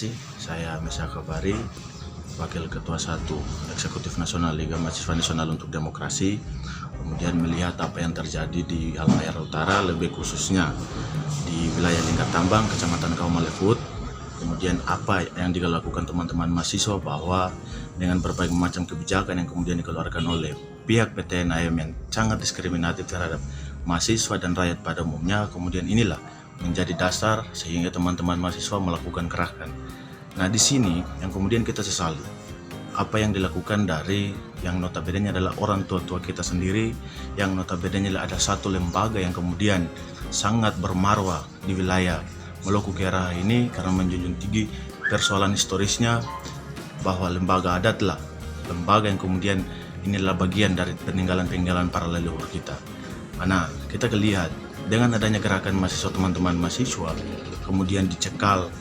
kasih. Saya Mesa Kabari, Wakil Ketua 1 Eksekutif Nasional Liga Mahasiswa Nasional untuk Demokrasi. Kemudian melihat apa yang terjadi di Halmahera Utara, lebih khususnya di wilayah Lingkar Tambang, Kecamatan Kaumalefut. Kemudian apa yang dilakukan teman-teman mahasiswa, bahwa dengan berbagai macam kebijakan yang kemudian dikeluarkan oleh pihak PTNAM yang sangat diskriminatif terhadap mahasiswa dan rakyat pada umumnya, kemudian inilah menjadi dasar sehingga teman-teman mahasiswa melakukan gerakan. Nah, di sini yang kemudian kita sesali apa yang dilakukan dari yang notabene adalah orang tua-tua kita sendiri, yang notabene ada satu lembaga yang kemudian sangat bermarwah di wilayah Maluku Utara ini karena menjunjung tinggi persoalan historisnya, bahwa lembaga adat lah lembaga yang kemudian inilah bagian dari peninggalan-peninggalan para leluhur kita. Nah, kita lihat dengan adanya gerakan mahasiswa, teman-teman mahasiswa kemudian dicekal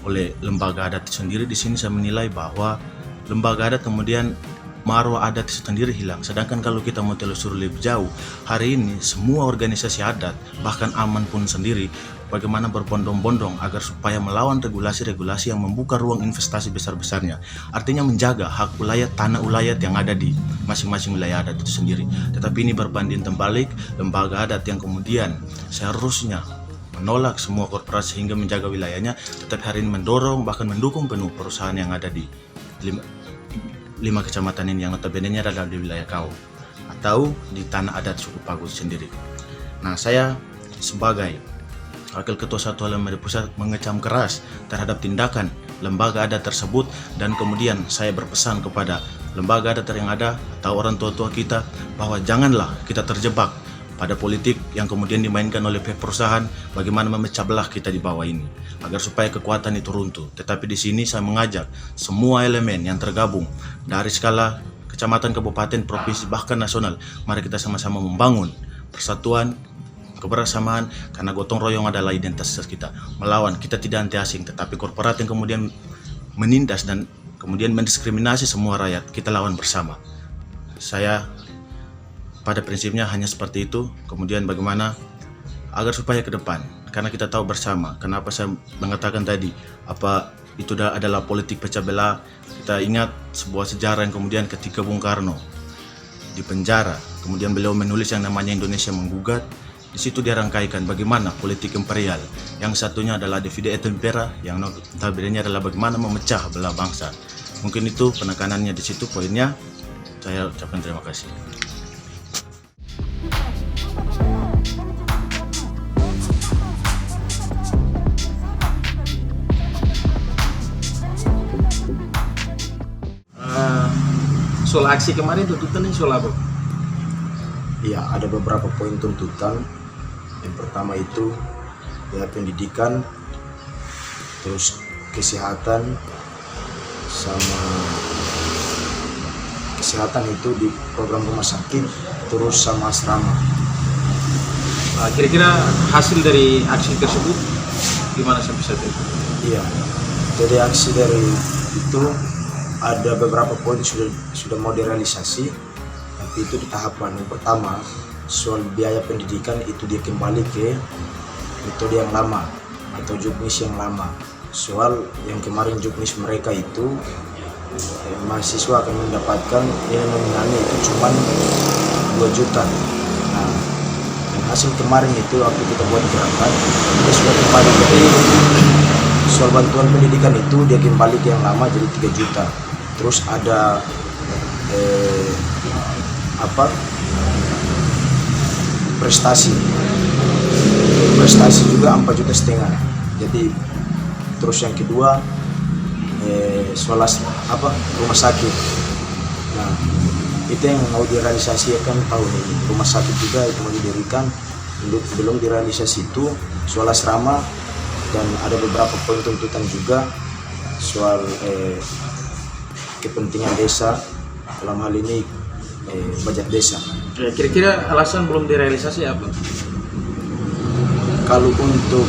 oleh lembaga adat sendiri. Di sini saya menilai bahwa lembaga adat kemudian marwah adat sendiri hilang. Sedangkan kalau kita mau telusuri lebih jauh, hari ini semua organisasi adat, bahkan Aman pun sendiri, bagaimana berbondong-bondong agar supaya melawan regulasi-regulasi yang membuka ruang investasi besar-besarnya. Artinya menjaga hak ulayat, tanah ulayat yang ada di masing-masing wilayah adat itu sendiri. Tetapi ini berbanding terbalik, lembaga adat yang kemudian seharusnya menolak semua korporasi hingga menjaga wilayahnya, tetapi hari ini mendorong bahkan mendukung penuh perusahaan yang ada di lima kecamatan ini, yang notabene adalah di wilayah Kau atau di tanah adat suku Pagu sendiri. Nah, saya sebagai Wakil Ketua 1 Halmahera Pusat mengecam keras terhadap tindakan lembaga adat tersebut, dan kemudian saya berpesan kepada lembaga adat yang ada atau orang tua-tua kita bahwa janganlah kita terjebak pada politik yang kemudian dimainkan oleh pihak perusahaan, bagaimana memecah belah kita di bawah ini agar supaya kekuatan itu runtuh. Tetapi di sini saya mengajak semua elemen yang tergabung dari skala kecamatan, kabupaten, provinsi, bahkan nasional, mari kita sama-sama membangun persatuan, kebersamaan, karena gotong royong adalah identitas kita. Melawan, kita tidak anti asing, tetapi korporat yang kemudian menindas dan kemudian mendiskriminasi semua rakyat, kita lawan bersama. Saya pada prinsipnya hanya seperti itu. Kemudian bagaimana agar supaya ke depan, karena kita tahu bersama, kenapa saya mengatakan tadi apa itu adalah politik pecah belah. Kita ingat sebuah sejarah yang kemudian ketika Bung Karno di penjara, kemudian beliau menulis yang namanya Indonesia Menggugat. Di situ dia rangkaikan bagaimana politik imperial, yang satunya adalah divide et impera, yang notabene adalah bagaimana memecah belah bangsa. Mungkin itu penekanannya di situ poinnya. Saya ucapkan terima kasih. Soal aksi kemarin tuntutan ini soal apa? Ya, ada beberapa poin tuntutan. Yang pertama itu ya pendidikan, terus kesehatan, sama kesehatan itu di program rumah sakit, terus sama asrama. Kira-kira hasil dari aksi tersebut gimana sampai saat itu? Iya, jadi aksi dari itu ada beberapa poin sudah mau direalisasi, tapi itu di tahapan. Yang pertama, soal biaya pendidikan itu dia kembali ke metode yang lama atau juknis yang lama. Soal yang kemarin juknis mereka itu mahasiswa akan mendapatkan nilai nominalnya itu cuma 2 juta. Nah, dan hasil kemarin itu waktu kita buat gerakan, dia sudah kembali. Jadi soal bantuan pendidikan itu dia kembali ke yang lama jadi 3 juta. Terus ada prestasi juga 4,5 juta. Jadi terus yang kedua soal rumah sakit. Nah, itu yang mau direalisasikan tahun ini. Rumah sakit juga itu mau didirikan, belum direalisasi itu. Soal asrama, dan ada beberapa poin tuntutan juga soal kepentingan desa, dalam hal ini budget desa. Kira-kira alasan belum direalisasi apa? Kalau untuk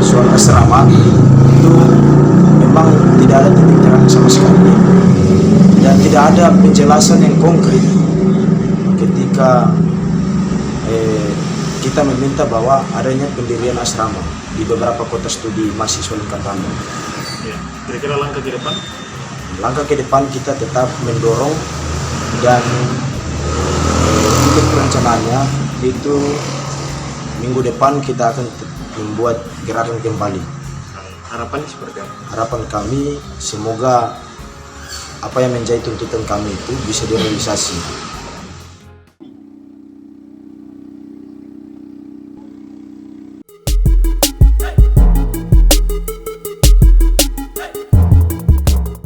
soal asrama itu memang tidak ada titik terang sama sekali, dan tidak ada penjelasan yang konkret ketika kita meminta bahwa adanya pendirian asrama. di beberapa kota studi mahasiswa lingkar Bandung. Ya. Kira-kira langkah ke depan? Langkah ke depan kita tetap mendorong dan untuk perencanaannya itu minggu depan kita akan membuat gerakan kembali. Harapannya seperti apa? Harapan kami semoga apa yang menjadi tuntutan kami itu bisa direalisasi.